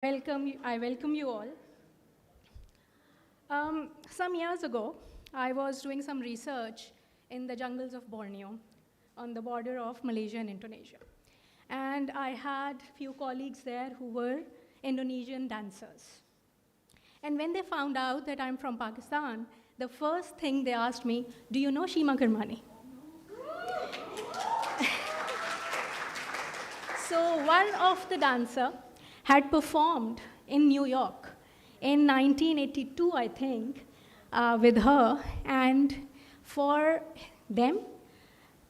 I welcome you all. Some years ago, I was doing some research in the jungles of Borneo on the border of Malaysia and Indonesia. And I had few colleagues there who were Indonesian dancers. And when they found out that I'm from Pakistan, the first thing they asked me, do you know Shima Karmani? So one of the dancer had performed in New York in 1982, I think, with her. And for them,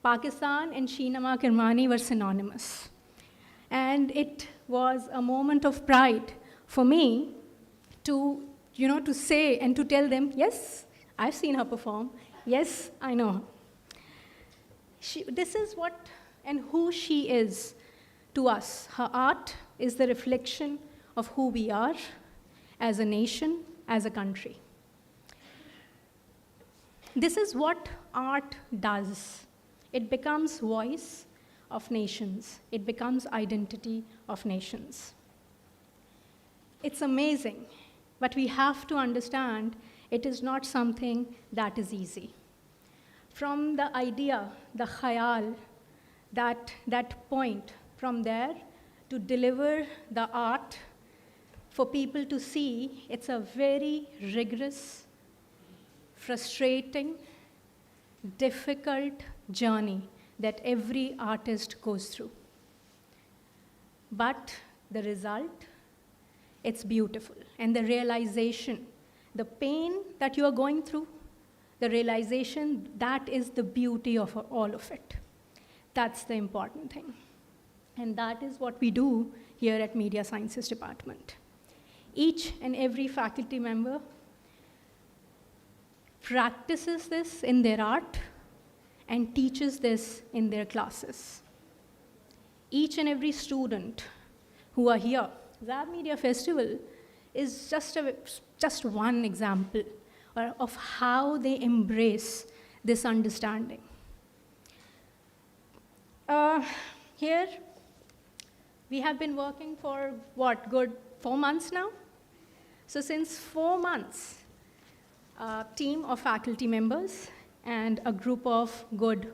Pakistan and Shima Karmani were synonymous. And it was a moment of pride for me to say and to tell them, yes, I've seen her perform. Yes, I know her. This is what and who she is to us. Her art is the reflection of who we are as a nation, as a country. This is what art does. It becomes voice of nations. It becomes identity of nations. It's amazing, but we have to understand it is not something that is easy. From the idea, the khayal, that point, from there to deliver the art for people to see, it's a very rigorous, frustrating, difficult journey that every artist goes through. But the result, it's beautiful. And the realization, the pain that you are going through, the realization, that is the beauty of all of it. That's the important thing. And that is what we do here at Media Sciences Department. Each and every faculty member practices this in their art and teaches this in their classes. Each and every student who are here, ZAB Media Festival is just one example of how they embrace this understanding. Here, we have been working for, good 4 months now? So since 4 months, a team of faculty members and a group of good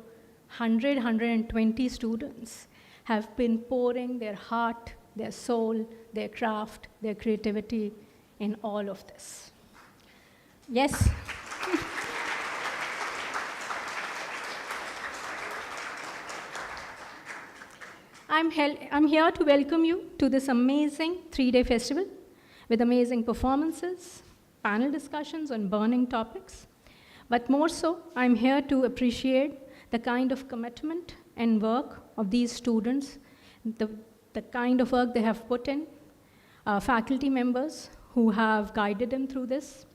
120 students have been pouring their heart, their soul, their craft, their creativity in all of this. Yes? I'm here to welcome you to this amazing 3-day festival with amazing performances, panel discussions on burning topics. But more so, I'm here to appreciate the kind of commitment and work of these students, the kind of work they have put in, faculty members who have guided them through this.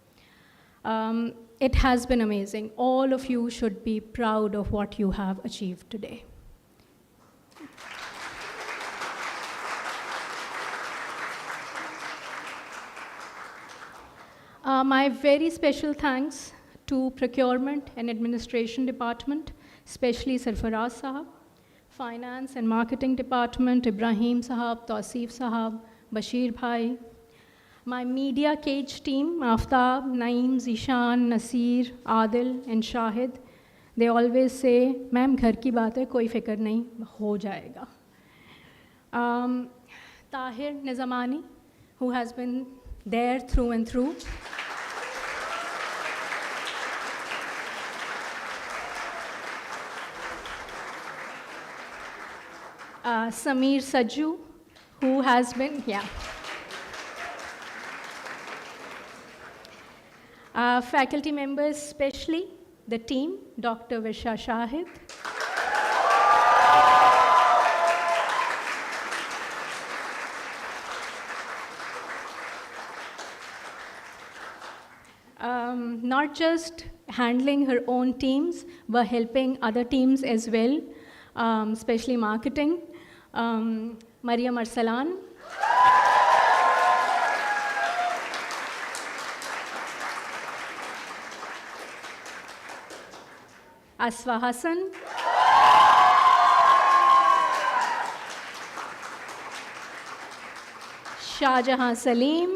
It has been amazing. All of you should be proud of what you have achieved today. My very special thanks to Procurement and Administration Department, especially Sarfaraz Sahab, Finance and Marketing Department, Ibrahim Sahab, Tausif Sahab, Bashir Bhai, my Media Cage team, Aftab, Naeem, Zishan, Nasir, Adil, and Shahid. They always say, ma'am, ghar ki baat hai, koi fikr nahi, ho jayega. Tahir Nizamani, who has been there through and through. Sameer Sajju, who has been, faculty members, especially the team, Dr. Visha Shahid, not just handling her own teams, but helping other teams as well, especially marketing. Maria Marsalan, Aswa Hassan, Shahjahan Salim,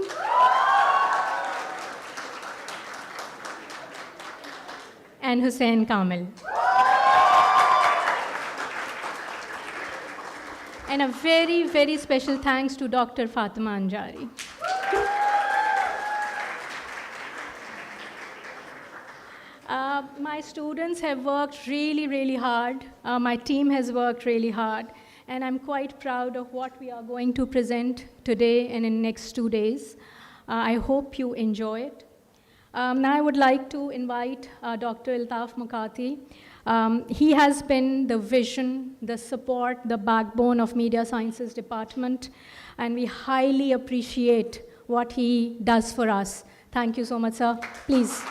and Hussein Kamil. And a very, very special thanks to Dr. Fatima Anjari. My students have worked really, really hard. My team has worked really hard. And I'm quite proud of what we are going to present today and in the next 2 days. I hope you enjoy it. Now I would like to invite Dr. Altaf Mukati. He has been the vision, the support, the backbone of Media Sciences Department, and we highly appreciate what he does for us. Thank you so much, sir. Please.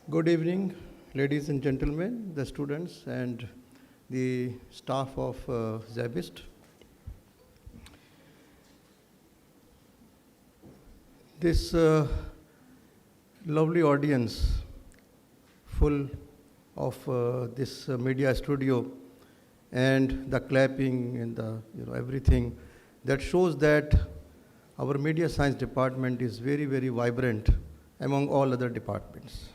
Good evening, ladies and gentlemen, the students and the staff of ZABIST. This lovely audience, full of this media studio, and the clapping and the everything, that shows that our media science department is very, very vibrant among all other departments.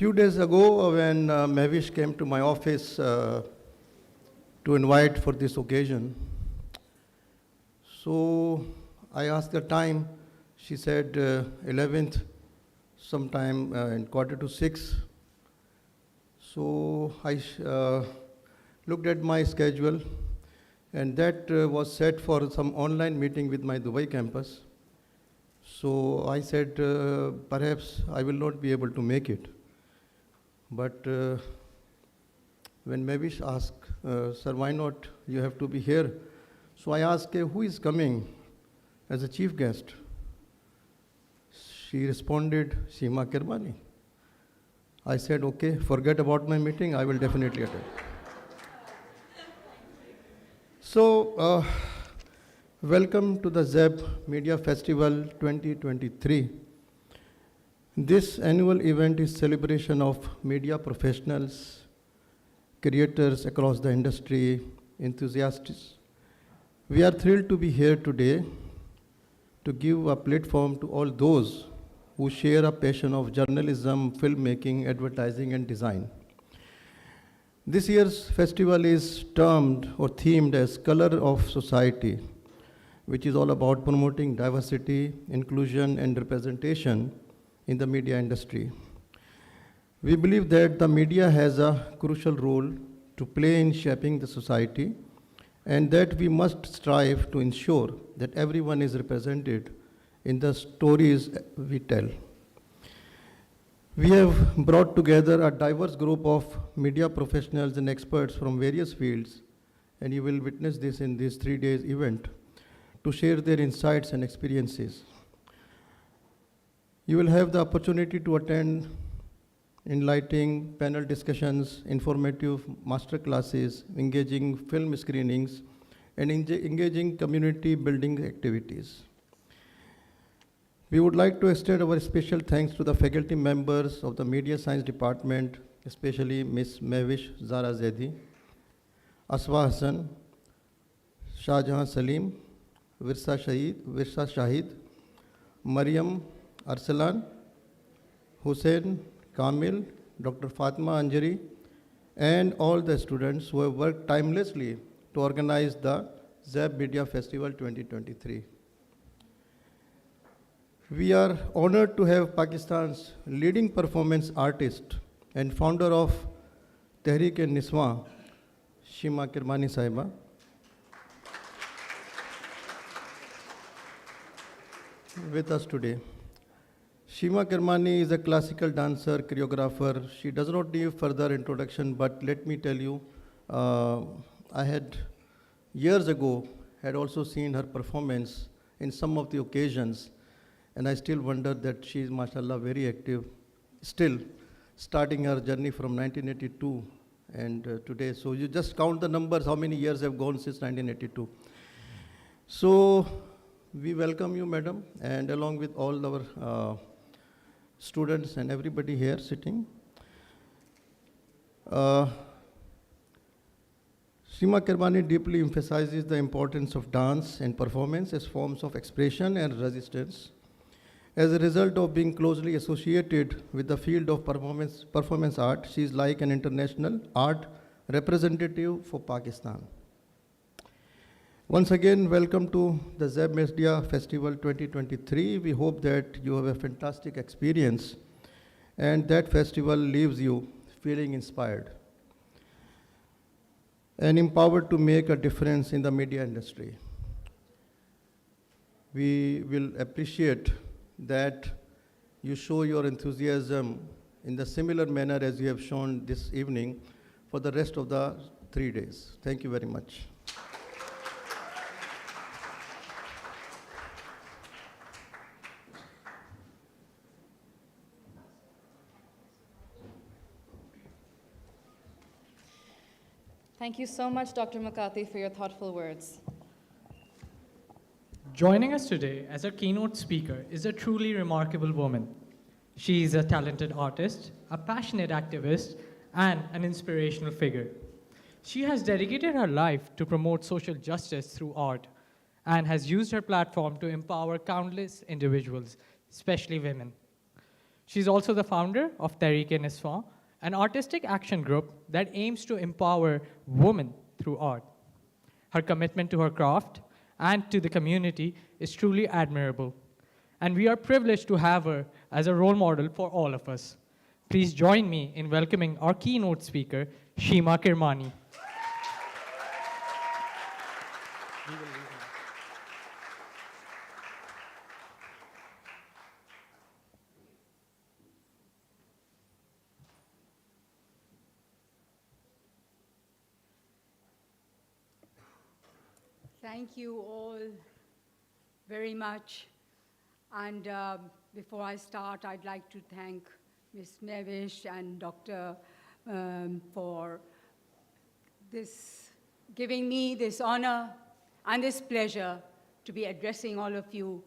Few days ago, when Mavish came to my office to invite for this occasion, so I asked the time. She said 11th, sometime in 5:45. So I looked at my schedule, and that was set for some online meeting with my Dubai campus. So I said, perhaps I will not be able to make it. But when Mavish asked, sir, why not? You have to be here. So I asked, who is coming as a chief guest? She responded, Seema Kirmani. I said, okay, forget about my meeting, I will definitely attend. So, welcome to the ZAB Media Festival 2023. This annual event is celebration of media professionals, creators across the industry, enthusiasts. We are thrilled to be here today to give a platform to all those who share a passion of journalism, filmmaking, advertising, and design. This year's festival is termed or themed as Color of Society, which is all about promoting diversity, inclusion, and representation in the media industry. We believe that the media has a crucial role to play in shaping the society, and that we must strive to ensure that everyone is represented in the stories we tell. We have brought together a diverse group of media professionals and experts from various fields, and you will witness this in this 3 days event, to share their insights and experiences. You will have the opportunity to attend enlightening panel discussions, informative master classes, engaging film screenings, and engaging community building activities. We would like to extend our special thanks to the faculty members of the Media Science Department, especially Ms. Mavish Zara Zaidi, Aswa Hassan, Shahjahan Salim, Virsa Shahid, Mariam Arsalan, Hussein Kamil, Dr. Fatima Anjari, and all the students who have worked tirelessly to organize the ZAB Media Festival 2023. We are honored to have Pakistan's leading performance artist and founder of Tehreek-e-Niswa, Seema Kirmani Sahiba, with us today. Seema Kirmani is a classical dancer, choreographer. She does not need further introduction, but let me tell you, I had years ago had also seen her performance in some of the occasions, and I still wonder that she is, mashallah, very active, still starting her journey from 1982 and today. So you just count the numbers, how many years have gone since 1982. So we welcome you, madam, and along with all our students and everybody here sitting. Seema Kirbani deeply emphasizes the importance of dance and performance as forms of expression and resistance. As a result of being closely associated with the field of performance art, she is like an international art representative for Pakistan. Once again, welcome to the ZAB Media Festival 2023. We hope that you have a fantastic experience and that festival leaves you feeling inspired and empowered to make a difference in the media industry. We will appreciate that you show your enthusiasm in the similar manner as you have shown this evening for the rest of the 3 days. Thank you very much. Thank you so much, Dr. Makati, for your thoughtful words. Joining us today as our keynote speaker is a truly remarkable woman. She is a talented artist, a passionate activist, and an inspirational figure. She has dedicated her life to promote social justice through art and has used her platform to empower countless individuals, especially women. She's also the founder of Tehreek-e-Niswan, an artistic action group that aims to empower women through art. Her commitment to her craft and to the community is truly admirable, and we are privileged to have her as a role model for all of us. Please join me in welcoming our keynote speaker, Seema Kirbani. Thank you all very much. And before I start, I'd like to thank Ms. Nevish and Dr. For giving me this honor and this pleasure to be addressing all of you,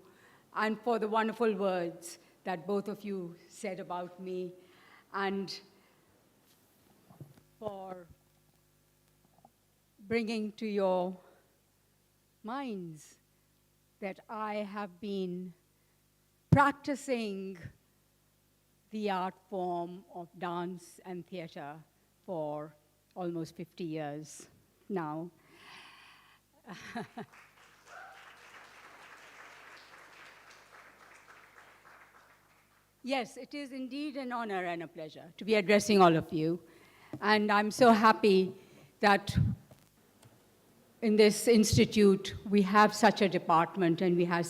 and for the wonderful words that both of you said about me, and for bringing to your minds that I have been practicing the art form of dance and theater for almost 50 years now. Yes, it is indeed an honor and a pleasure to be addressing all of you. And I'm so happy that in this institute, we have such a department and we have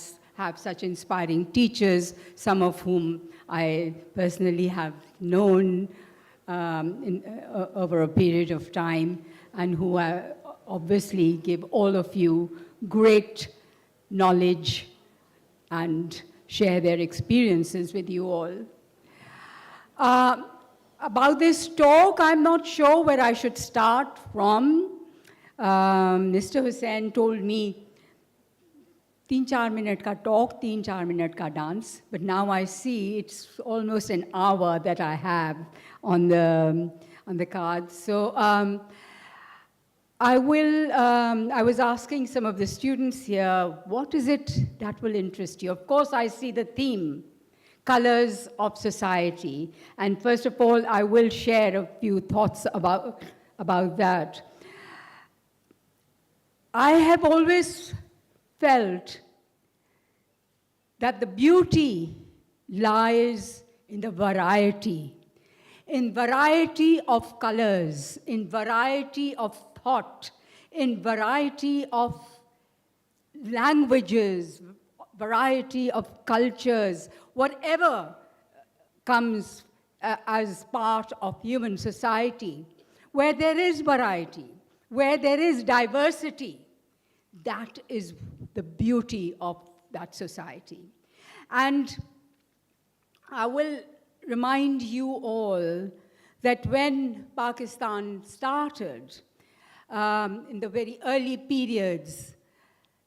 such inspiring teachers, some of whom I personally have known over a period of time, and who obviously give all of you great knowledge and share their experiences with you all. About this talk, I'm not sure where I should start from. Mr. Hussain told me 3-4 minute ka talk, 3-4 minute ka dance, but now I see it's almost an hour that I have on the cards. So I was asking some of the students here, what is it that will interest you? Of course, I see the theme, colors of society. And first of all, I will share a few thoughts about that. I have always felt that the beauty lies in the variety of colors, in variety of thought, in variety of languages, variety of cultures, whatever comes as part of human society. Where there is variety, where there is diversity, that is the beauty of that society. And I will remind you all that when Pakistan started, in the very early periods,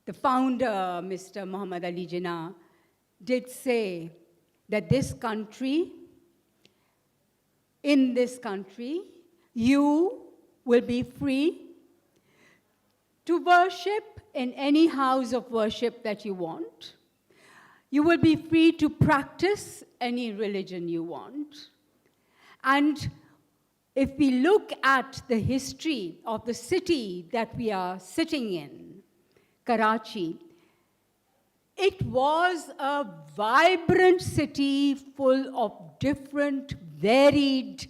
the founder, Mr. Muhammad Ali Jinnah, did say that this country, in this country, you will be free to worship in any house of worship that you want. You will be free to practice any religion you want. And if we look at the history of the city that we are sitting in, Karachi, it was a vibrant city full of different, varied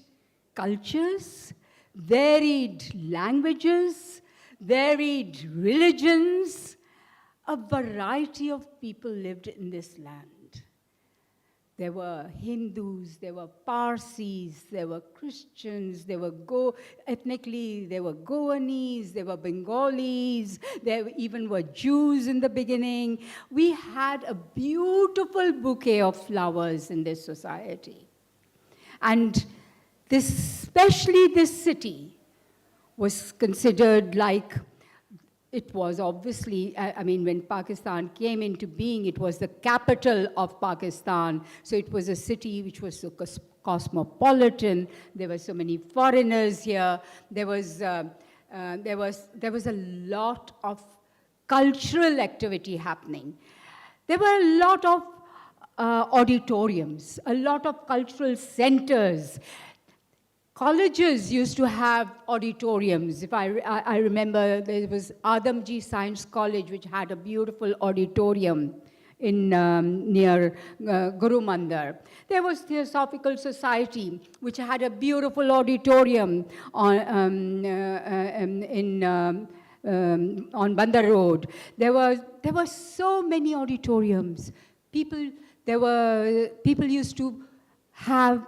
cultures, varied languages, varied religions. A variety of people lived in this land. There were Hindus, there were Parsis, there were Christians, there were ethnically, there were Goanese, there were Bengalis, there even were Jews in the beginning. We had a beautiful bouquet of flowers in this society. And especially this city was considered like, it was obviously, I mean, when Pakistan came into being, it was the capital of Pakistan. So it was a city which was so cosmopolitan. There were so many foreigners here. There was a lot of cultural activity happening. There were a lot of auditoriums, a lot of cultural centers. Colleges used to have auditoriums. If I remember, there was Adamji Science College, which had a beautiful auditorium in near Guru Mandar. There was Theosophical Society, which had a beautiful auditorium on Bandar Road. There were so many auditoriums. People used to have.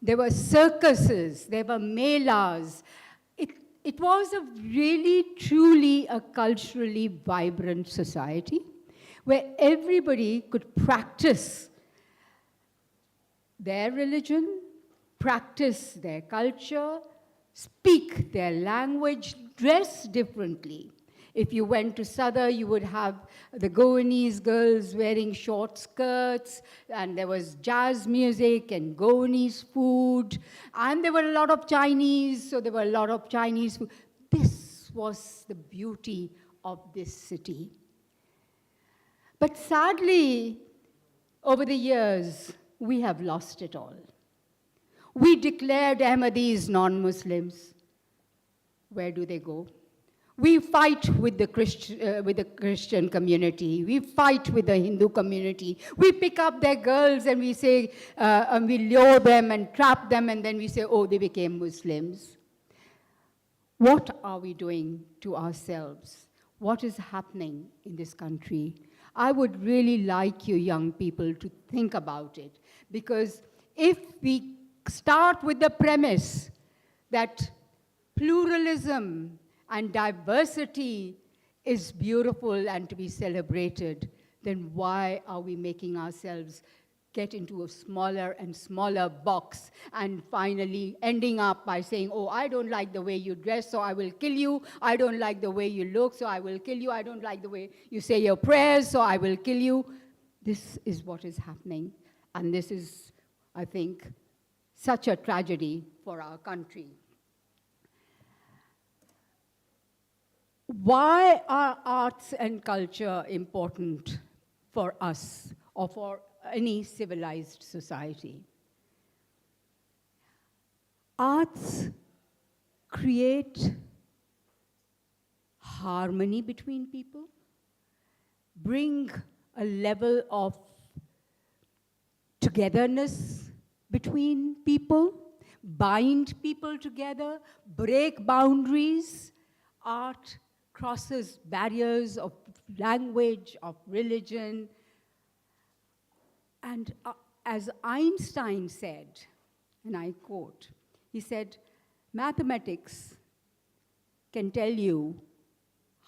There were circuses, there were melas. It was a really, truly a culturally vibrant society where everybody could practice their religion, practice their culture, speak their language, dress differently. If you went to Sadr, you would have the Goanese girls wearing short skirts, and there was jazz music and Goanese food, and there were a lot of Chinese, so there were a lot of Chinese food. This was the beauty of this city. But sadly, over the years, we have lost it all. We declared Ahmadis non-Muslims. Where do they go? We fight with the Christian community. We fight with the Hindu community. We pick up their girls and we say, and we lure them and trap them, and then we say, oh, they became Muslims. What are we doing to ourselves? What is happening in this country? I would really like you young people to think about it, because if we start with the premise that pluralism and diversity is beautiful and to be celebrated, then why are we making ourselves get into a smaller and smaller box and finally ending up by saying, oh, I don't like the way you dress, so I will kill you. I don't like the way you look, so I will kill you. I don't like the way you say your prayers, so I will kill you. This is what is happening. And this is, I think, such a tragedy for our country. Why are arts and culture important for us or for any civilized society? Arts create harmony between people, bring a level of togetherness between people, bind people together, break boundaries. Art crosses barriers of language, of religion. And as Einstein said, and I quote, he said, mathematics can tell you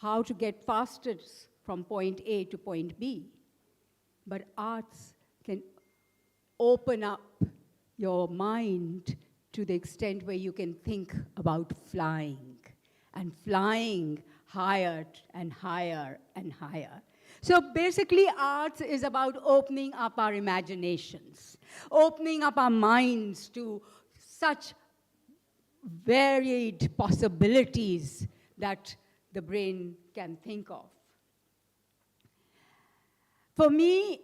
how to get fastest from point A to point B, but arts can open up your mind to the extent where you can think about flying, and flying higher and higher and higher. So basically, arts is about opening up our imaginations, opening up our minds to such varied possibilities that the brain can think of. For me,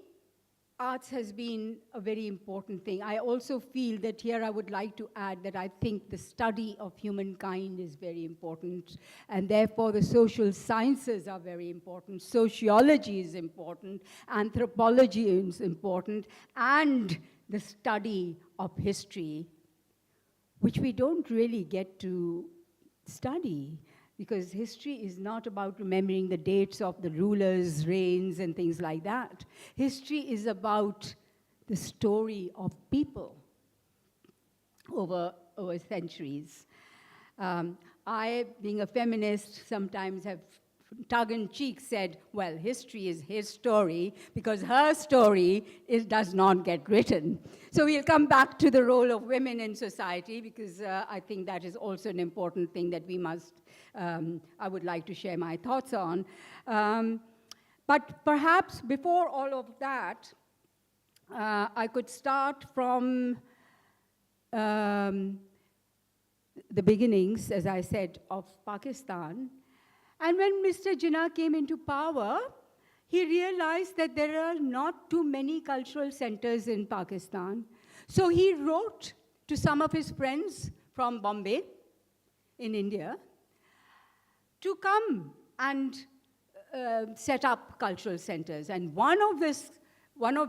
arts has been a very important thing. I also feel that here I would like to add that I think the study of humankind is very important, and therefore the social sciences are very important. Sociology is important, anthropology is important, and the study of history, which we don't really get to study, because history is not about remembering the dates of the rulers' reigns and things like that. History is about the story of people over centuries. I, being a feminist, sometimes have tongue-in-cheek said, well, history is his story because her story does not get written. So we'll come back to the role of women in society, because I think that is also an important thing that we must, I would like to share my thoughts on. But perhaps before all of that, I could start from the beginnings, as I said, of Pakistan. And when Mr. Jinnah came into power, he realized that there are not too many cultural centers in Pakistan. So he wrote to some of his friends from Bombay in India to come and set up cultural centers. And one of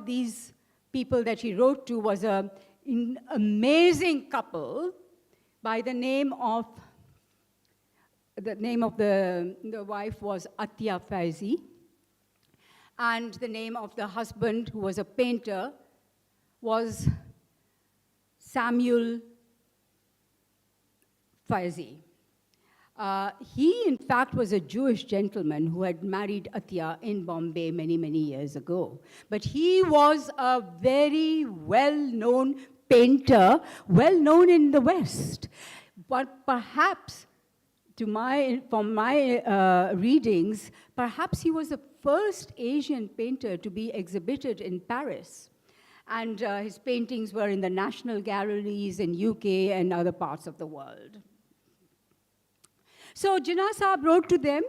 these people that he wrote to was an amazing couple by the name of the wife was Atiya Faizi, and the name of the husband, who was a painter, was Samuel Faizi. He, in fact, was a Jewish gentleman who had married Atiya in Bombay many, many years ago. But he was a very well-known painter, well-known in the West. But perhaps, from my readings, perhaps he was the first Asian painter to be exhibited in Paris. And his paintings were in the national galleries in UK and other parts of the world. So Jinnah Sahab wrote to them,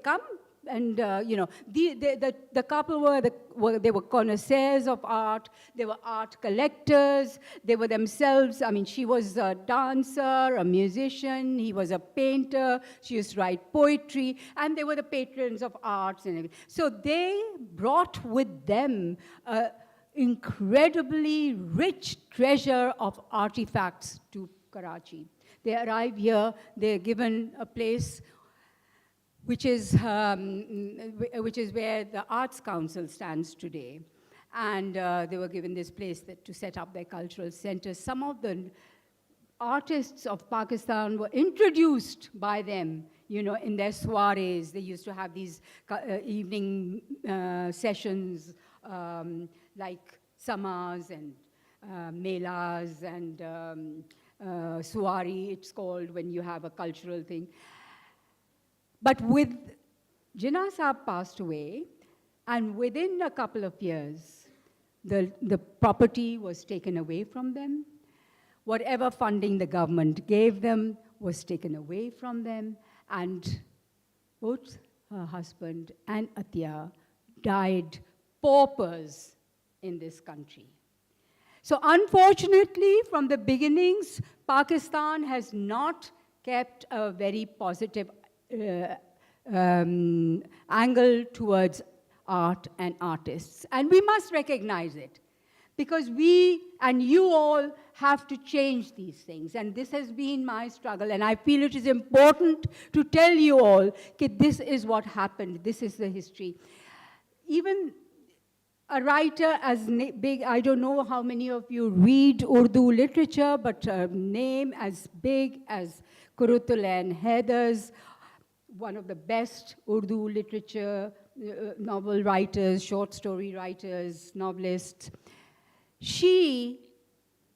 come, and the couple they were connoisseurs of art, they were art collectors, they were themselves, I mean, she was a dancer, a musician, he was a painter, she used to write poetry, and they were the patrons of arts and everything. So they brought with them an incredibly rich treasure of artifacts to Karachi. They arrive here, they're given a place which is where the Arts Council stands today. And they were given this place to set up their cultural centers. Some of the artists of Pakistan were introduced by them, in their soirees. They used to have these evening sessions like samas and melas and soiree, it's called, when you have a cultural thing. But with Jinnah Sahab passed away, and within a couple of years, the property was taken away from them. Whatever funding the government gave them was taken away from them, and both her husband and Atiya died paupers in this country. So unfortunately, from the beginnings, Pakistan has not kept a very positive angle towards art and artists. And we must recognize it, because we and you all have to change these things. And this has been my struggle, and I feel it is important to tell you all that this is what happened, this is the history. Even a writer as big, I don't know how many of you read Urdu literature, but a name as big as Kurutulain Haidar's, one of the best Urdu literature novel writers, short story writers, novelists. She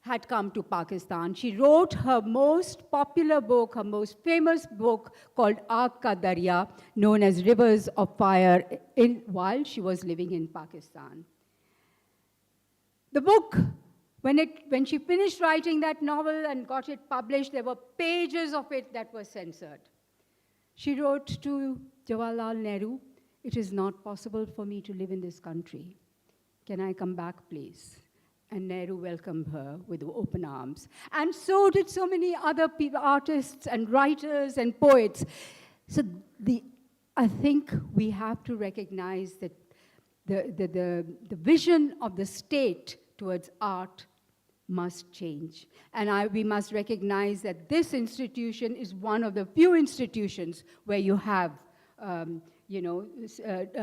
had come to Pakistan. She wrote her most popular book, her most famous book called Aag Ka Darya, known as Rivers of Fire, while she was living in Pakistan. The book, when she finished writing that novel and got it published, there were pages of it that were censored. She wrote to Jawaharlal Nehru, "It is not possible for me to live in this country. Can I come back, please?" And Nehru welcomed her with open arms. And so did so many other artists and writers and poets. So I think we have to recognize that the vision of the state towards art must change. And we must recognize that this institution is one of the few institutions where you have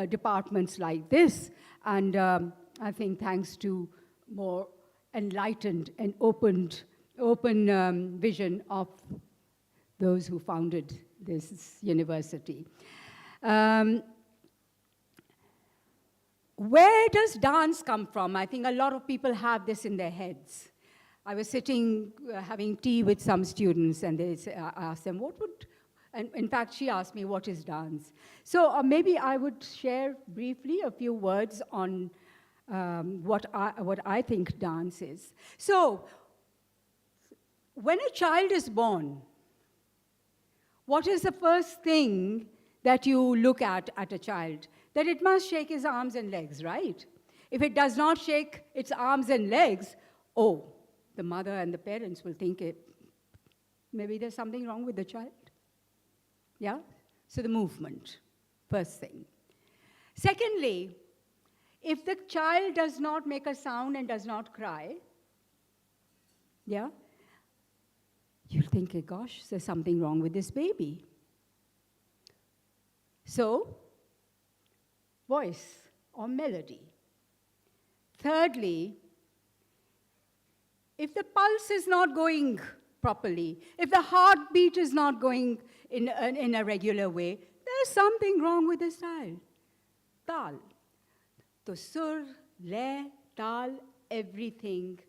departments like this. And I think thanks to more enlightened and open vision of those who founded this university. Where does dance come from? I think a lot of people have this in their heads. I was sitting having tea with some students, and I asked them, and in fact, she asked me, what is dance? So maybe I would share briefly a few words on what I think dance is. So, when a child is born, what is the first thing that you look at a child? That it must shake his arms and legs, right? If it does not shake its arms and legs, the mother and the parents will think maybe there's something wrong with the child. Yeah? So the movement, first thing. Secondly, if the child does not make a sound and does not cry, yeah, you'll think, gosh, there's something wrong with this baby. So, voice or melody. Thirdly, if the pulse is not going properly, if the heartbeat is not going in a regular way, there's something wrong with this child. Tal. So sur, le, tal, everything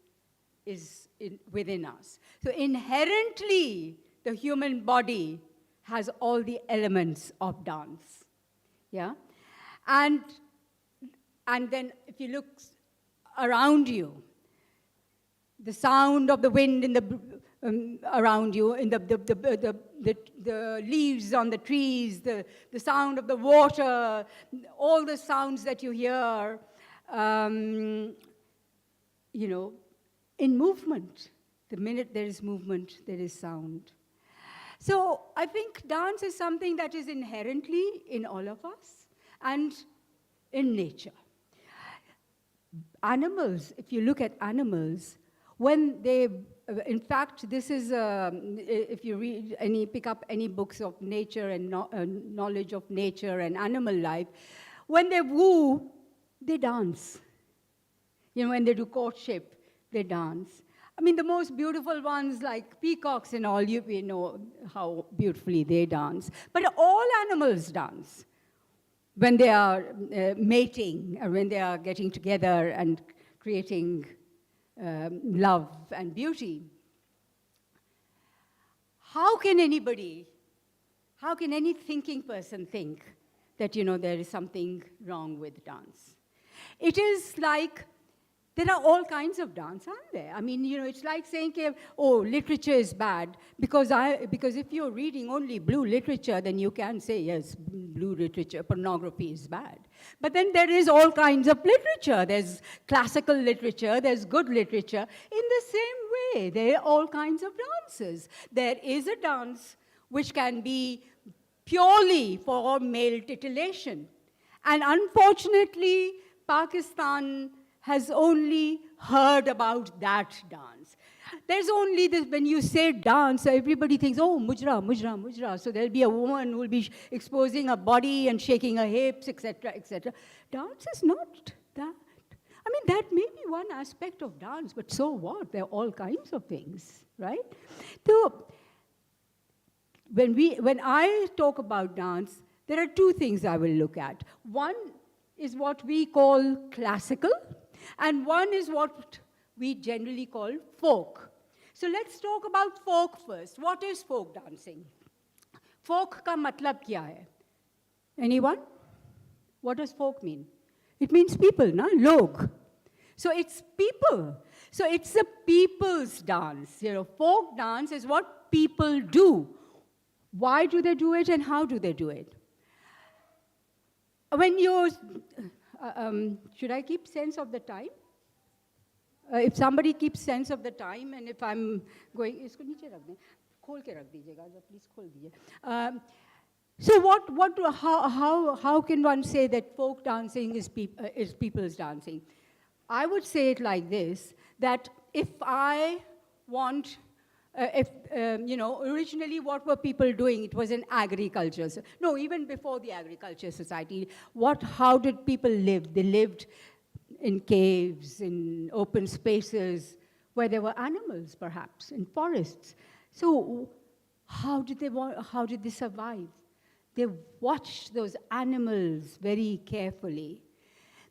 is within us. So inherently, the human body has all the elements of dance. Yeah? And then if you look around you, the sound of the wind in around you, in the leaves on the trees, the sound of the water, all the sounds that you hear, in movement. The minute there is movement, there is sound. So I think dance is something that is inherently in all of us and in nature. Animals, if you look at animals, when they, in fact, this is, if you pick up any books of nature and knowledge of nature and animal life, when they woo, they dance. When they do courtship, they dance. I mean, the most beautiful ones, like peacocks and all, we know how beautifully they dance. But all animals dance when they are mating, or when they are getting together and creating love and beauty. How can any thinking person think that, there is something wrong with dance? It is like, there are all kinds of dance, aren't there? I mean, it's like saying, literature is bad, because if you're reading only blue literature, then you can say, yes, blue literature, pornography is bad. But then there is all kinds of literature. There's classical literature, there's good literature. In the same way, there are all kinds of dances. There is a dance which can be purely for male titillation. And unfortunately, Pakistan has only heard about that dance. There's only this, when you say dance, everybody thinks, mujra, mujra, mujra. So there'll be a woman who will be exposing her body and shaking her hips, etc., etc. Dance is not that. I mean, that may be one aspect of dance, but so what? There are all kinds of things, right? So when I talk about dance, there are two things I will look at. One is what we call classical, and one is what we generally call folk. So let's talk about folk first. What is folk dancing? Folk ka matlab kya hai? Anyone? What does folk mean? It means people, na? Log. So it's people. So it's a people's dance. Folk dance is what people do. Why do they do it and how do they do it? When you, should I keep sense of the time? If somebody keeps sense of the time, and if I'm going, isko niche rakh dein, khol ke rakh dijiyega, please khol dijiye. So how can one say that folk dancing is people's dancing? I would say it like this, that if I want, originally what were people doing? It was an agriculture. No, even before the agriculture society, how did people live? They lived in caves, in open spaces, where there were animals, perhaps, in forests. So how did they survive? They watched those animals very carefully.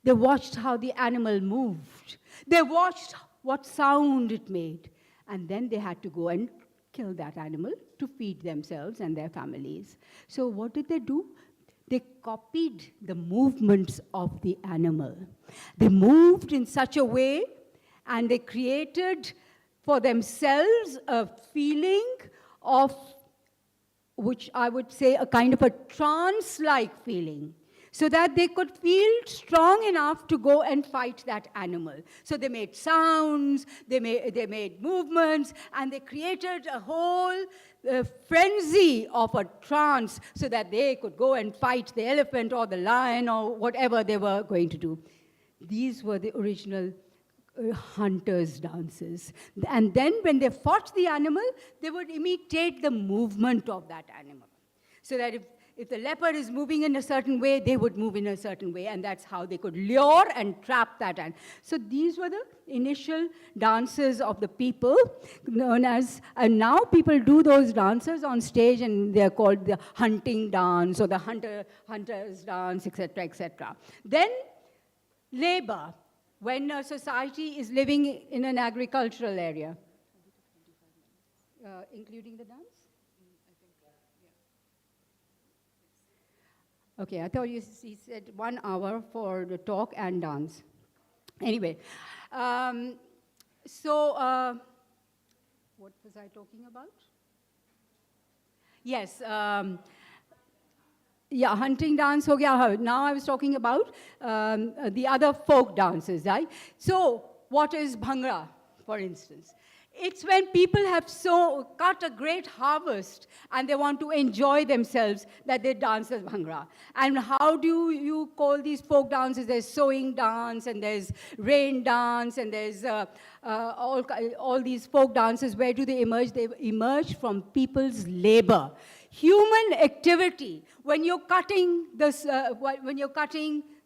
They watched how the animal moved. They watched what sound it made. And then they had to go and kill that animal to feed themselves and their families. So what did they do? They copied the movements of the animal. They moved in such a way, and they created for themselves a feeling of, which I would say, a kind of a trance-like feeling, so that they could feel strong enough to go and fight that animal. So they made sounds, they made movements, and they created a whole frenzy of a trance so that they could go and fight the elephant or the lion or whatever they were going to do. These were the original hunters' dances. And then when they fought the animal, they would imitate the movement of that animal. So that if the leopard is moving in a certain way, they would move in a certain way, and that's how they could lure and trap that animal. So these were the initial dances of the people, known as, and now people do those dances on stage, and they're called the hunting dance or the hunter's dance, etc., etc. Then labor, when a society is living in an agricultural area, including the dance? Okay, I thought he said 1 hour for the talk and dance. Anyway, what was I talking about? Yes, hunting dance ho gaya. Now I was talking about the other folk dances, right? So what is Bhangra, for instance? It's when people have cut a great harvest and they want to enjoy themselves that they dance as Bhangra. And how do you call these folk dances? There's sowing dance, and there's rain dance, and there's all these folk dances. Where do they emerge? They emerge from people's labor. Human activity. When you're cutting the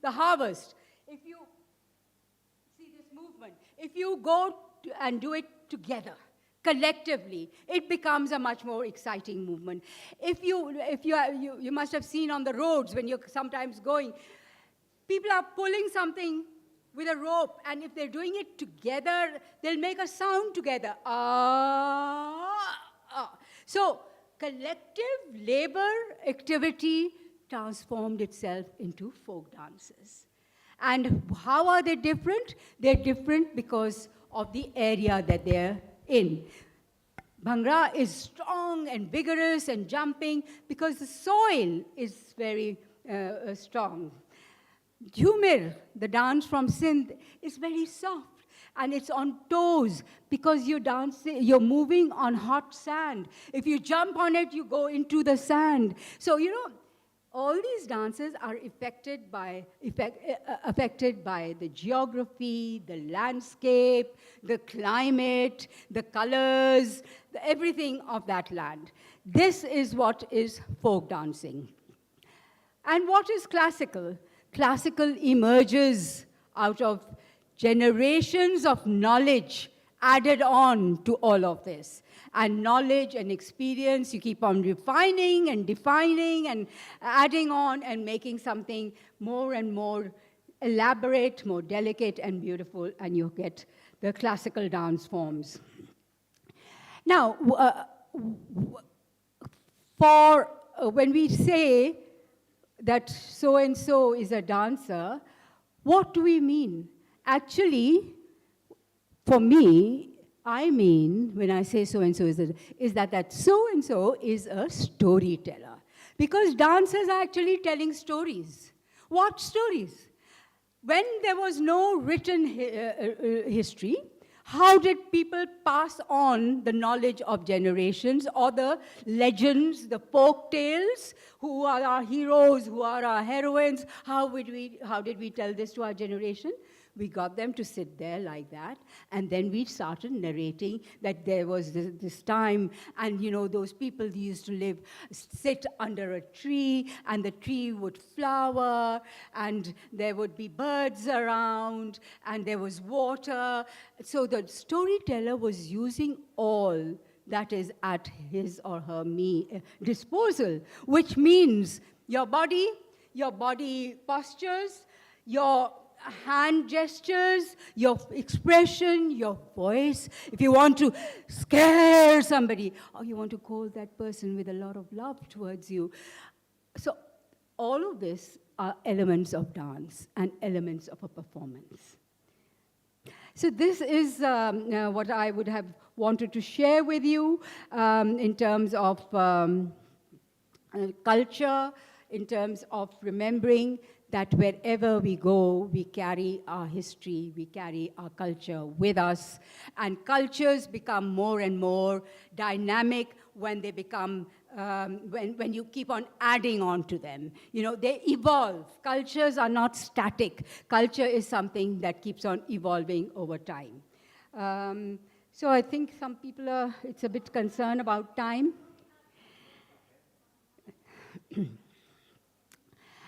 harvest, if you see this movement, if you go and do it together, collectively, it becomes a much more exciting movement. You must have seen on the roads when you're sometimes going, people are pulling something with a rope, and if they're doing it together, they'll make a sound together. So collective labor activity transformed itself into folk dances. And how are they different? They're different because of the area that they're in. Bhangra is strong and vigorous and jumping because the soil is very strong. Jhumir, the dance from Sindh, is very soft, and it's on toes because you're moving on hot sand. If you jump on it, you go into the sand. So, all these dances are affected by the geography, the landscape, the climate, the colors, everything of that land. This is what is folk dancing. And what is classical? Classical emerges out of generations of knowledge added on to all of this. And knowledge and experience, you keep on refining and defining and adding on and making something more and more elaborate, more delicate and beautiful, and you get the classical dance forms. Now, when we say that so-and-so is a dancer, what do we mean? Actually, for me, I mean, when I say so-and-so is that so-and-so is a storyteller. Because dancers are actually telling stories. What stories? When there was no written history, how did people pass on the knowledge of generations or the legends, the folk tales? Who are our heroes? Who are our heroines? How did we tell this to our generation? We got them to sit there like that, and then we started narrating that there was this time, and those people used to sit under a tree, and the tree would flower, and there would be birds around, and there was water. So the storyteller was using all that is at his or her disposal, which means your body postures, your hand gestures, your expression, your voice. If you want to scare somebody, or you want to call that person with a lot of love towards you. So all of this are elements of dance and elements of a performance. So this is what I would have wanted to share with you in terms of culture, in terms of remembering that wherever we go, we carry our history, we carry our culture with us. And cultures become more and more dynamic when they become, when you keep on adding on to them. They evolve. Cultures are not static. Culture is something that keeps on evolving over time. So I think some people it's a bit concerned about time.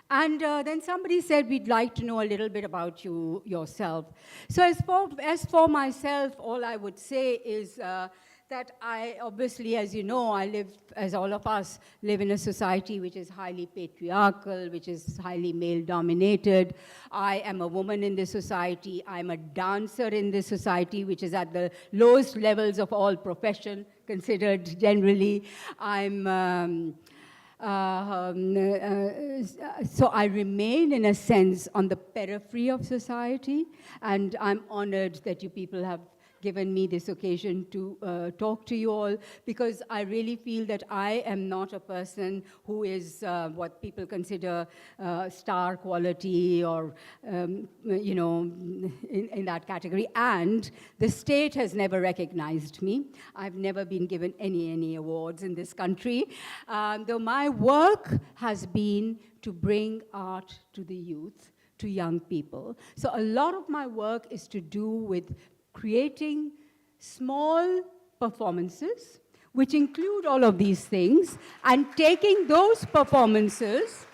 And then somebody said, we'd like to know a little bit about yourself. So as for myself, all I would say is that I, obviously, as you know, as all of us, live in a society which is highly patriarchal, which is highly male-dominated. I am a woman in this society. I'm a dancer in this society, which is at the lowest levels of all profession considered generally. So I remain, in a sense, on the periphery of society, and I'm honored that you people have given me this occasion to talk to you all, because I really feel that I am not a person who is what people consider star quality or, in that category. And the state has never recognized me. I've never been given any awards in this country, though my work has been to bring art to the youth, to young people. So a lot of my work is to do with creating small performances, which include all of these things, and taking those performances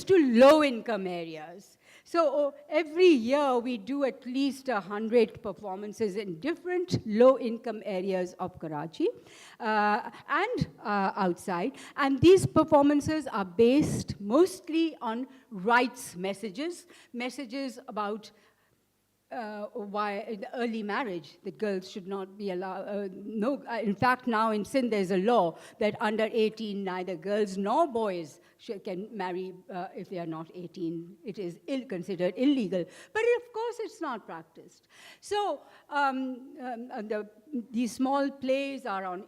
to low-income areas. So every year we do at least 100 performances in different low-income areas of Karachi and outside. And these performances are based mostly on rights messages about why the early marriage, that girls should not be allowed. In fact, now in Sindh there's a law that under 18, neither girls nor boys can marry if they are not 18. It is considered illegal. But of course, it's not practiced. So these small plays are on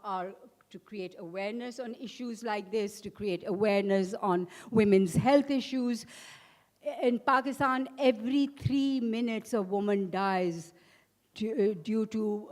are to create awareness on issues like this, to create awareness on women's health issues. In Pakistan, every 3 minutes a woman dies due to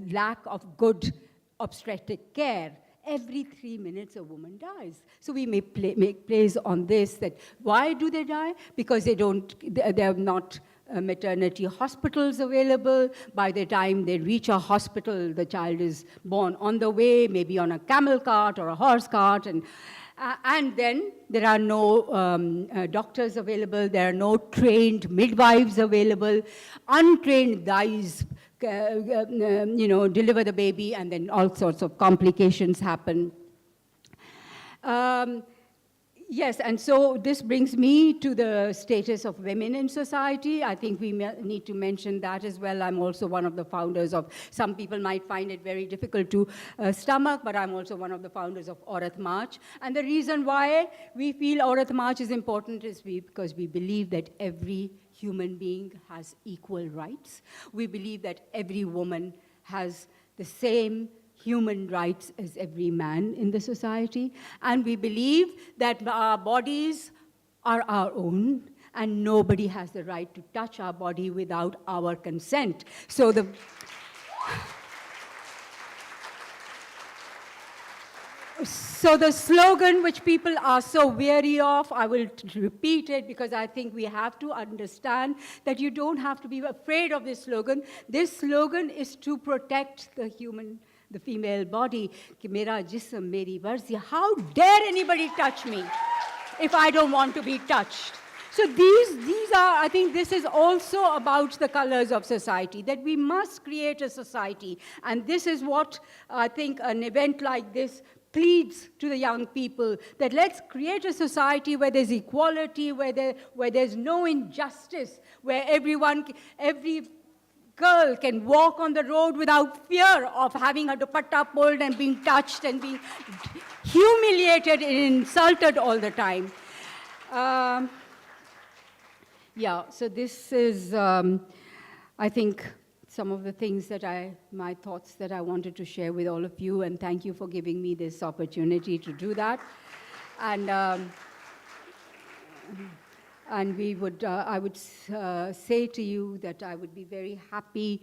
lack of good obstetric care. Every 3 minutes a woman dies. So we make plays on this, that why do they die? Because there are not maternity hospitals available. By the time they reach a hospital, the child is born on the way, maybe on a camel cart or a horse cart, and then there are no doctors available, there are no trained midwives available, untrained guys deliver the baby, and then all sorts of complications happen. Yes, and so this brings me to the status of women in society. I think we need to mention that as well. I'm also one of the founders of, some people might find it very difficult to stomach, but I'm also one of the founders of Aurat March. And the reason why we feel Aurat March is important is because we believe that every human being has equal rights. We believe that every woman has the same human rights as every man in the society. And we believe that our bodies are our own, and nobody has the right to touch our body without our consent. So the slogan which people are so weary of, I will repeat it because I think we have to understand that you don't have to be afraid of this slogan. This slogan is to protect the female body. Ki mera jism, meri varzi. How dare anybody touch me if I don't want to be touched? So these are, I think this is also about the colors of society, that we must create a society. And this is what I think an event like this pleads to the young people, that let's create a society where there's equality, where there's no injustice, where every girl can walk on the road without fear of having her dupatta pulled and being touched and being humiliated and insulted all the time. Yeah, so this is, I think, some of the things my thoughts that I wanted to share with all of you, and thank you for giving me this opportunity to do that. And I would say to you that I would be very happy.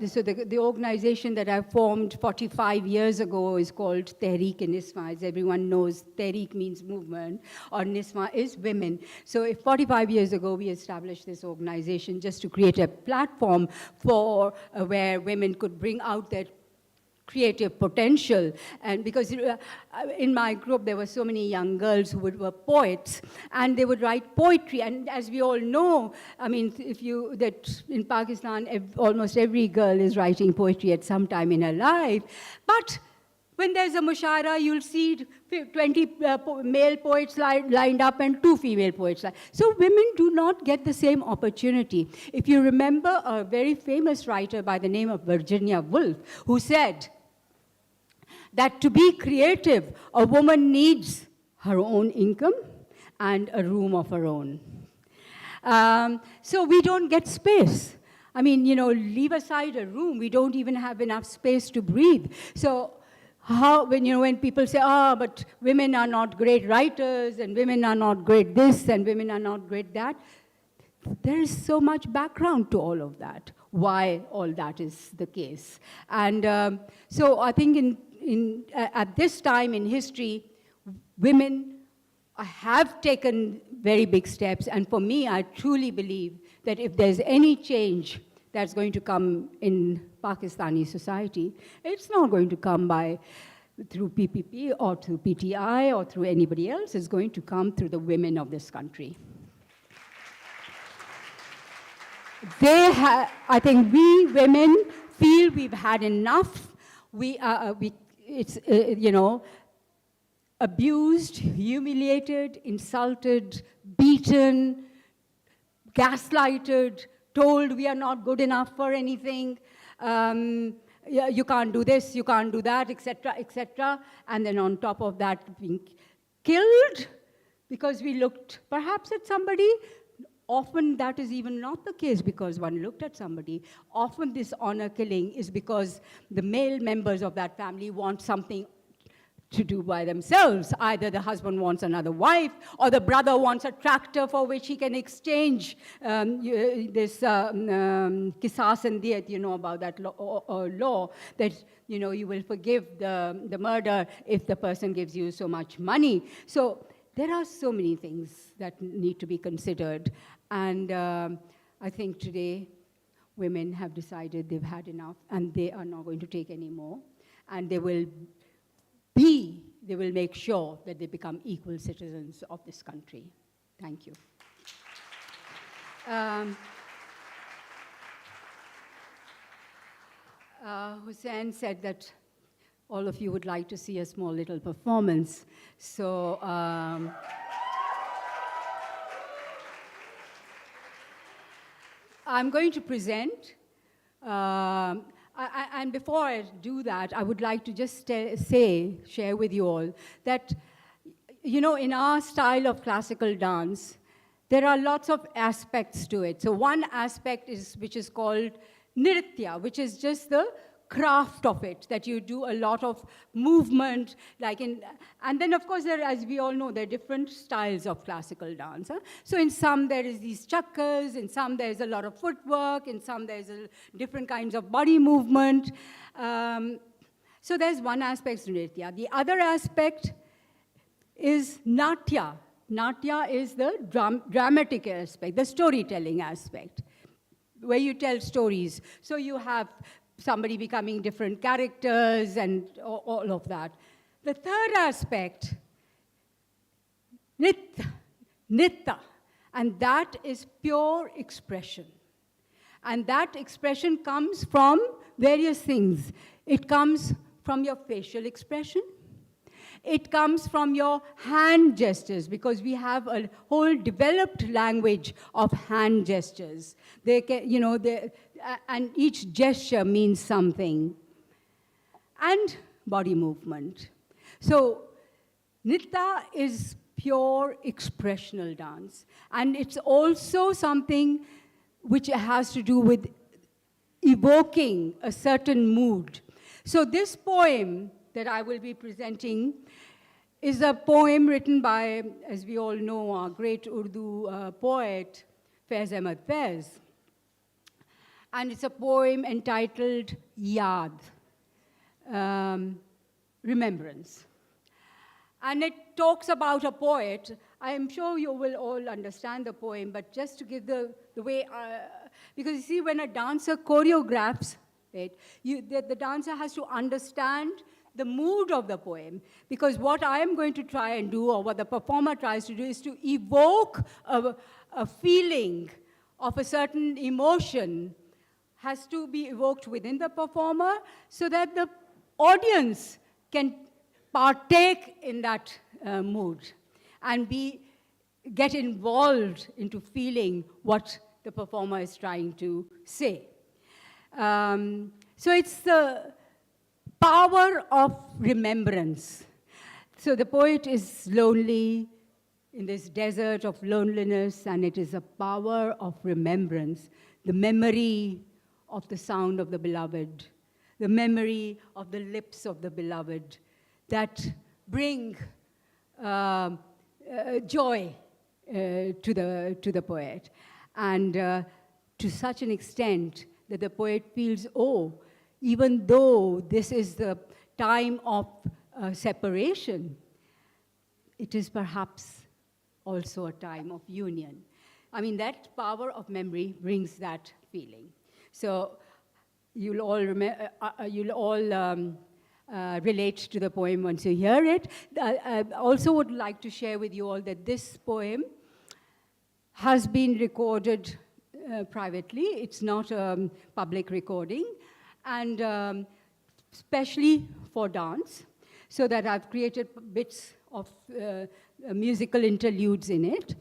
So the organization that I formed 45 years ago is called Tehreek-e-Niswa. As everyone knows, Tehreek means movement, or Niswa is women. So 45 years ago, we established this organization just to create a platform for where women could bring out their creative potential. And because in my group, there were so many young girls who were poets, and they would write poetry. And as we all know, I mean, that in Pakistan, almost every girl is writing poetry at some time in her life. But when there's a mushaira, you'll see 20 male poets lined up and 2 female poets. So women do not get the same opportunity. If you remember a very famous writer by the name of Virginia Woolf, who said that to be creative, a woman needs her own income and a room of her own. So we don't get space. I mean, leave aside a room, we don't even have enough space to breathe. So when people say, but women are not great writers, and women are not great this, and women are not great that, there is so much background to all of that, why all that is the case. And so I think at this time in history, women have taken very big steps. And for me, I truly believe that if there's any change that's going to come in Pakistani society, it's not going to come through PPP or through PTI or through anybody else. It's going to come through the women of this country. I think we women feel we've had enough. Abused, humiliated, insulted, beaten, gaslighted, told we are not good enough for anything. You can't do this, you can't do that, etc., etc. And then on top of that, being killed because we looked perhaps at somebody. Often that is even not the case because one looked at somebody. Often this honor killing is because the male members of that family want something to do by themselves. Either the husband wants another wife, or the brother wants a tractor for which he can exchange this qisas and diyat, about that law that you will forgive the murder if the person gives you so much money. So there are so many things that need to be considered. And I think today women have decided they've had enough and they are not going to take any more. And they will make sure that they become equal citizens of this country. Thank you. Hussein said that all of you would like to see a small little performance. So, I'm going to present, and before I do that, I would like to just share with you all that, you know, in our style of classical dance, there are lots of aspects to it. So one aspect which is called nritya, which is just the craft of it, that you do a lot of movement, and then of course, as we all know, there are different styles of classical dance. Huh? So in some there is these chakras, in some there's a lot of footwork, in some there's different kinds of body movement. So there's one aspect to nritya. The other aspect is natya. Natya is the dramatic aspect, the storytelling aspect, where you tell stories. So you have somebody becoming different characters and all of that. The third aspect, nitya, and that is pure expression. And that expression comes from various things. It comes from your facial expression. It comes from your hand gestures, because we have a whole developed language of hand gestures. They can, you know, and each gesture means something. And body movement. So nritya is pure expressional dance. And it's also something which has to do with evoking a certain mood. So this poem that I will be presenting is a poem written by, as we all know, our great Urdu poet, Faiz Ahmad Faiz. And it's a poem entitled Yaad, remembrance. And it talks about a poet. I am sure you will all understand the poem, but just to give the way, because you see, when a dancer choreographs it, the dancer has to understand the mood of the poem, because what I am going to try and do, or what the performer tries to do, is to evoke a feeling of a certain emotion has to be evoked within the performer so that the audience can partake in that mood and get involved into feeling what the performer is trying to say. So it's the power of remembrance. So the poet is lonely in this desert of loneliness, and it is a power of remembrance, the memory of the sound of the beloved, the memory of the lips of the beloved, that bring joy to the poet. And to such an extent that the poet feels, oh, even though this is the time of separation, it is perhaps also a time of union. I mean, that power of memory brings that feeling. So you'll all relate to the poem once you hear it. I also would like to share with you all that this poem has been recorded privately. It's not a public recording, and especially for dance, so that I've created bits of musical interludes in it.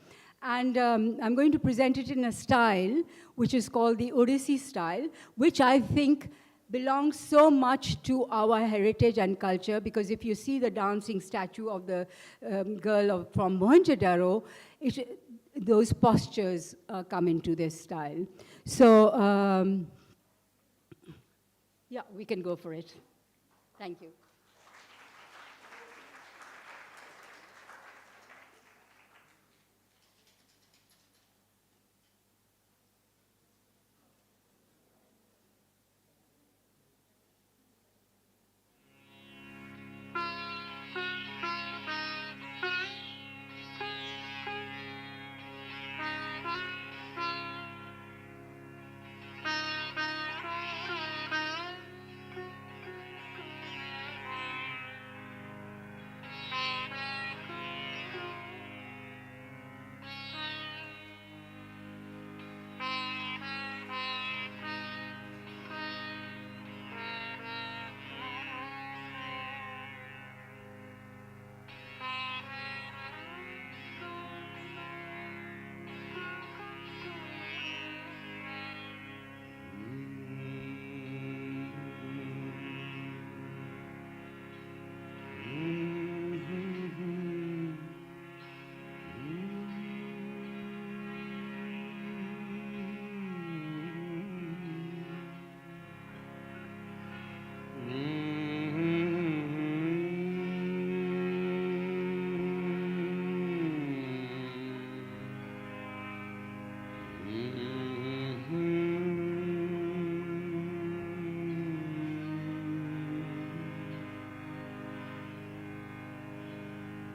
And I'm going to present it in a style which is called the Odissi style, which I think belongs so much to our heritage and culture, because if you see the dancing statue of the girl from Mohenjo-daro, those postures come into this style. So, yeah, we can go for it. Thank you.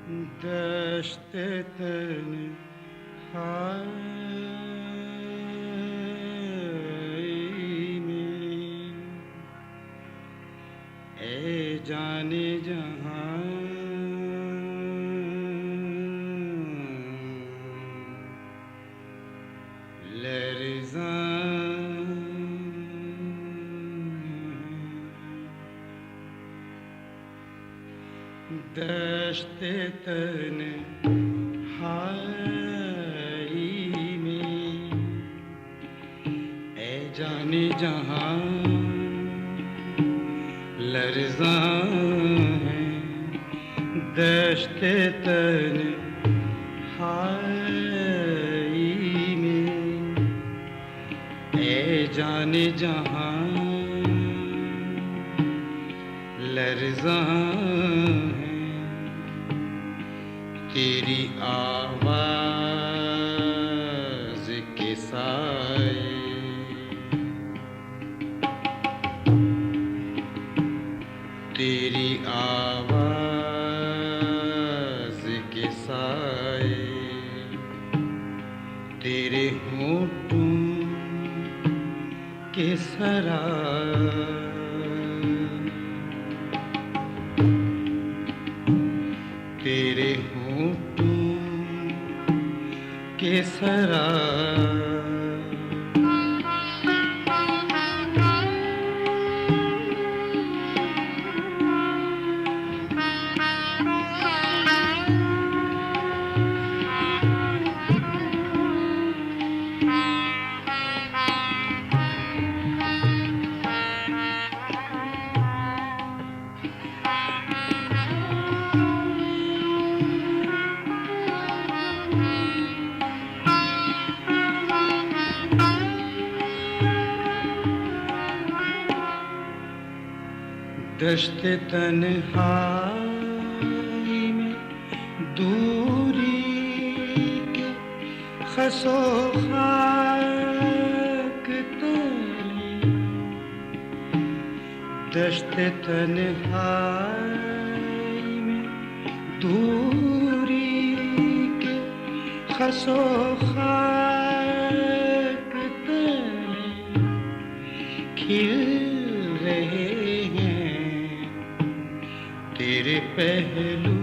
दश्त तन्हाई में ए जाने जहां लर्ज़ां दश्त तन्हाई में ए जाने जहां लर्ज़ां है दश्त तन्हाई में ए जाने जहां लर्ज़ां तेरी आवाज़ के साए तेरी आवाज़ के साए तेरे होठों के सरा तेरे होठों के सरा दश्त तन्हाई में दूरी के खसो खाक तले दश्त तन्हाई में दूरी के खसो खाक तले खिल रहे तेरे पहलू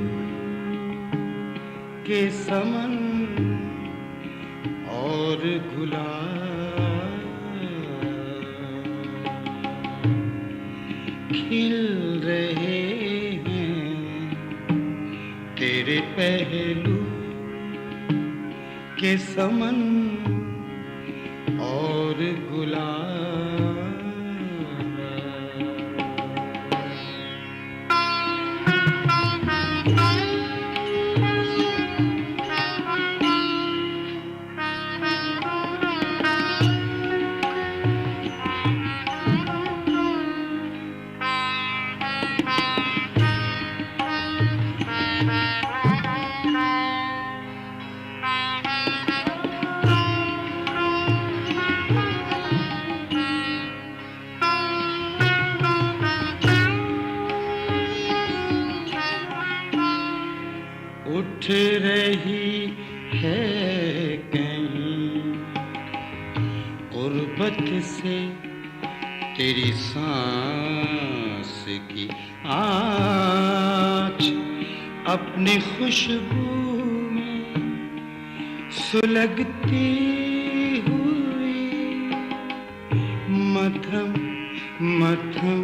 के समन और गुलाब खिल रहे हैं तेरे पहलू के समन और गुलाब उठ रही है कहीं गुर्बत से तेरी सांस की आँच अपनी खुशबू में सुलगती हुई मध्यम मध्यम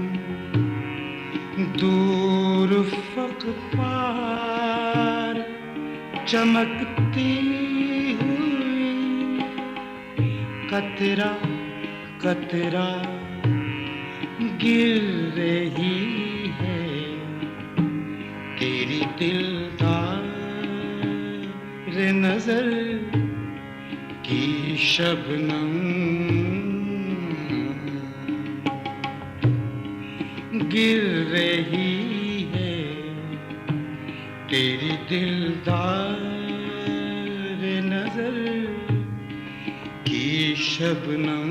दूर फक पार चमकती हुई कतरा कतरा गिर रही है तेरी दिलदार नजर की शबनम गिर रही है तेरी दिलदार नजर की शबनम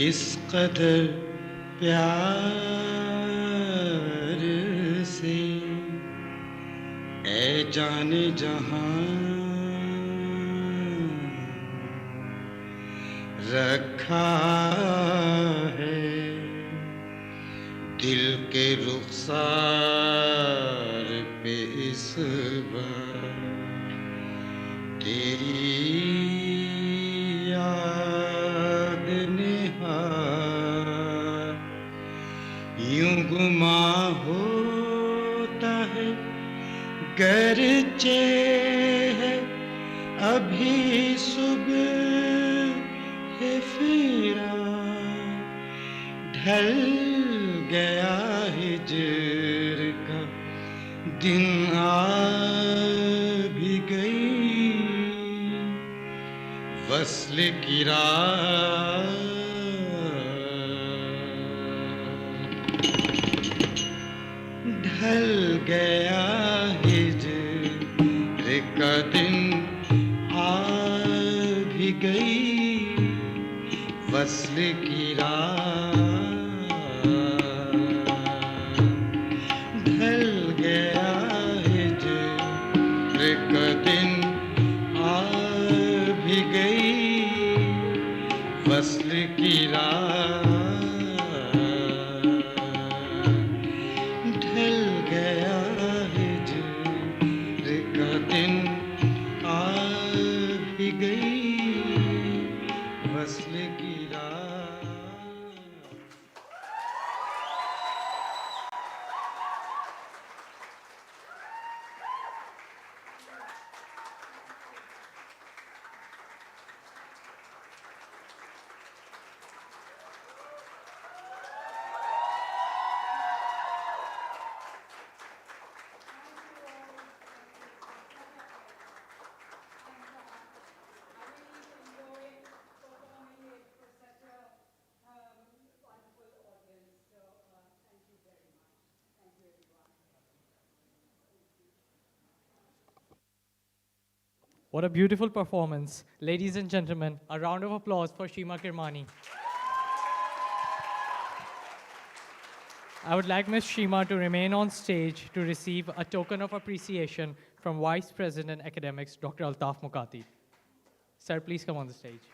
किस कदर प्यार से ऐ जाने जहां रखा है दिल के रुखसार पे इस बार तेरी याद ने यूं गुमा होता है गरचे है अभी सुबह है फिरा ढल गया हिजर का दिन आ भी गई वस्ल की रात ढल गया हिजर का दिन आ भी गई वस्ल की रात ढल गया हिजर का दिन आ भी गई वस्ल की रात ढल गया हिजर का दिन आ भी गई वस्ल की रात What a beautiful performance. Ladies and gentlemen, a round of applause for Shima Kirmani. I would like Ms. Shima to remain on stage to receive a token of appreciation from Vice President Academics, Dr. Altaf Mukati. Sir, please come on the stage.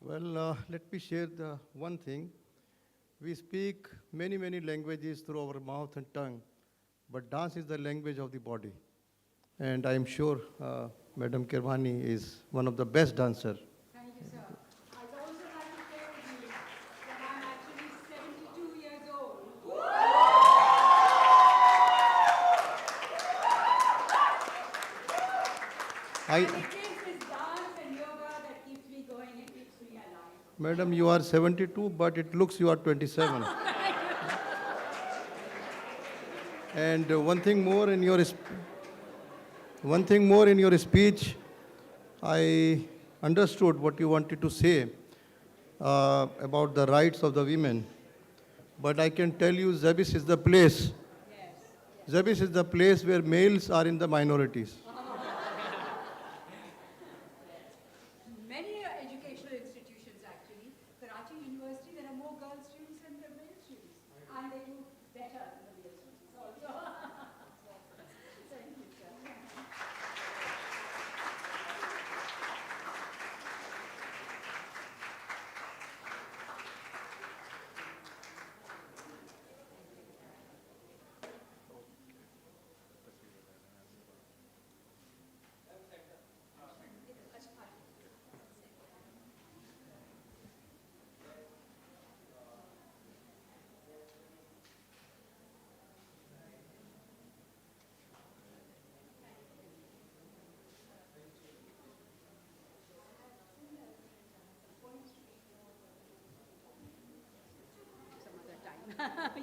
Well, let me share the one thing. We speak many, many languages through our mouth and tongue, but dance is the language of the body. And I am sure Madam Kirmani is one of the best dancers. Thank you, sir. I'd also like to share with you that I'm actually 72 years old. It is this dance and yoga that keeps me going and keeps me alive. Madam, you are 72, but it looks you are 27. And one thing more in your speech, I understood what you wanted to say about the rights of the women. But I can tell you, ZABIST is the place. ZABIST is the place where males are in the minorities. Many educational institutions, actually. Karachi University, there are more girl students than there are male students. And they do better than the male students also. Thank you, sir.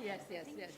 Yes, yes, yes.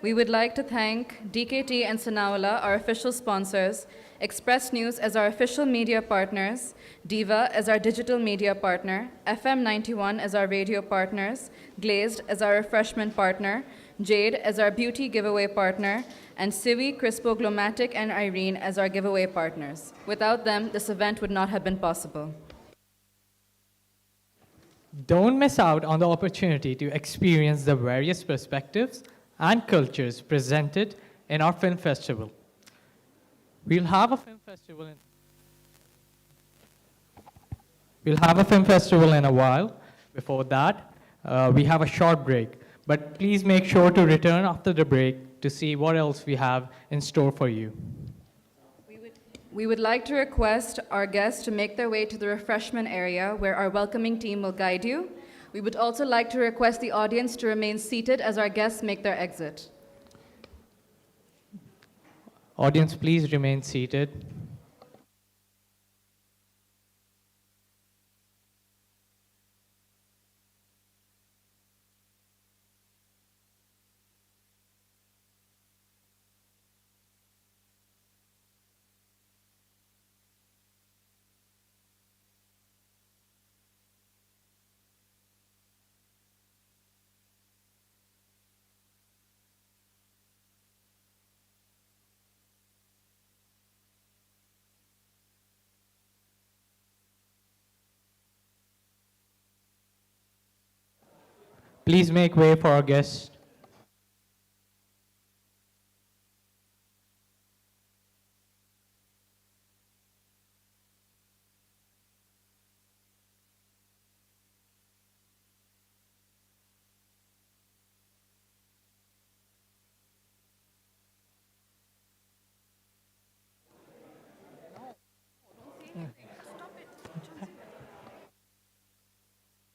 We would like to thank DKT and Sanawala, our official sponsors, Express News as our official media partners, Diva as our digital media partner, FM 91 as our radio partners, Glazed as our refreshment partner, Jade as our beauty giveaway partner, and Civi, Crispo, Glomatic, and Irene as our giveaway partners. Without them, this event would not have been possible. Don't miss out on the opportunity to experience the various perspectives and cultures presented in our film festival. We'll have a film festival in a while. Before that, we have a short break. But please make sure to return after the break to see what else we have in store for you. We would like to request our guests to make their way to the refreshment area where our welcoming team will guide you. We would also like to request the audience to remain seated as our guests make their exit. Audience, please remain seated. Please make way for our guests